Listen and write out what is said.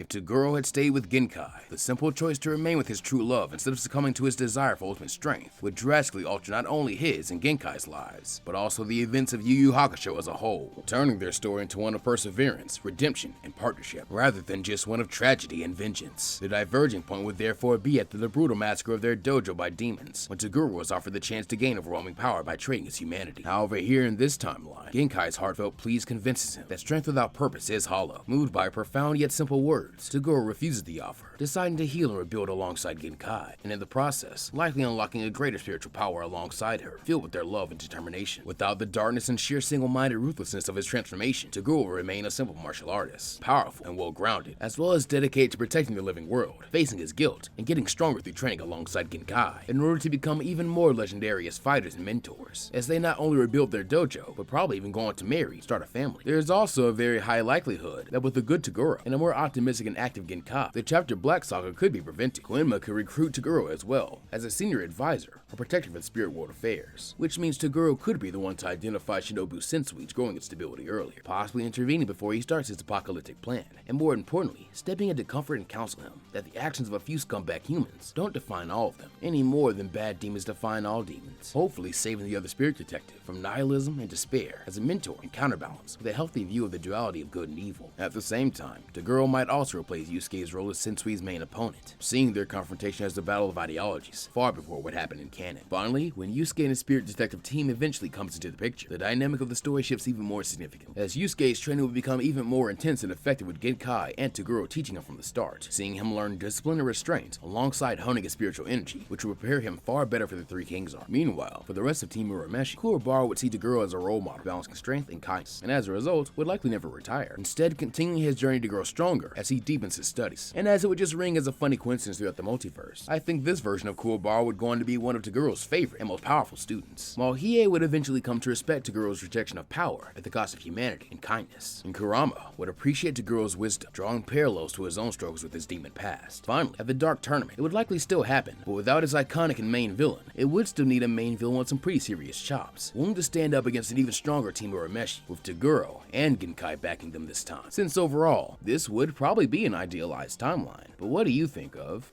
if Toguro had stayed with Genkai, the simple choice to remain with his true love instead of succumbing to his desire for ultimate strength would drastically alter not only his and Genkai's lives, but also the events of Yu Yu Hakusho as a whole, turning their story into one of perseverance, redemption, and partnership, rather than just one of tragedy and vengeance. The diverging point would therefore be at the brutal massacre of their dojo by demons, when Toguro was offered the chance to gain overwhelming power by trading his humanity. However, here in this timeline, Genkai's heartfelt pleas convinces him that strength without purpose is hollow. Moved by profound yet simple words, Toguro refuses the offer, deciding to heal and rebuild alongside Genkai, and in the process, likely unlocking a greater spiritual power alongside her, filled with their love and determination. Without the darkness and sheer single-minded ruthlessness of his transformation, Toguro will remain a simple martial artist, powerful and well-grounded, as well as dedicated to protecting the living world, facing his guilt, and getting stronger through training alongside Genkai, in order to become even more legendary as fighters and mentors, as they not only rebuild their dojo, but probably even go on to marry, start a family. There is also a very high likelihood that with a good Toguro and a more optimistic and active Genkai, the Chapter Black saga could be prevented. Koenma could recruit Toguro as well, as a senior advisor, or protector for the spirit world affairs, which means Toguro could be the one to identify Shinobu Sensui's growing instability earlier, possibly intervening before he starts his apocalyptic plan, and more importantly, stepping in to comfort and counsel him that the actions of a few scumbag humans don't define all of them, any more than bad demons define all demons, hopefully saving the other spirit detective from nihilism and despair as a mentor and counterbalance with a healthy view of the duality of good and evil. At the same time, Toguro might also replace Yusuke's role as Sensui's main opponent, seeing their confrontation as the battle of ideologies, far before what happened in canon. Finally, when Yusuke and his spirit detective team eventually comes into the picture, the dynamic of the story shifts even more significant, as Yusuke's training will become even more intense and effective with Genkai and Toguro teaching him from the start, seeing him learn discipline and restraint, alongside honing his spiritual energy, which will prepare him far better for the Three Kings arc. Meanwhile, for the rest of Team Urameshi, Kuwabara would see Toguro as a role model, balancing strength and kindness, and as a result, would likely never retire, instead continuing his journey to grow stronger as he deepens his studies. And as it would just ring as a funny coincidence throughout the multiverse, I think this version of Kuwabara would go on to be one of Toguro's favorite and most powerful students, while Hiei would eventually come to respect Toguro's rejection of power at the cost of humanity and kindness, and Kurama would appreciate Toguro's wisdom, drawing parallels to his own struggles with his demon past. Finally, at the Dark Tournament, it would likely still happen, but without his iconic and main villain, it would still need a main villain with some pretty serious chops, willing to stand up against an even stronger Team Urameshi, with Toguro and Genkai backing them this time. Since overall, this would probably be an idealized timeline, but what do you think of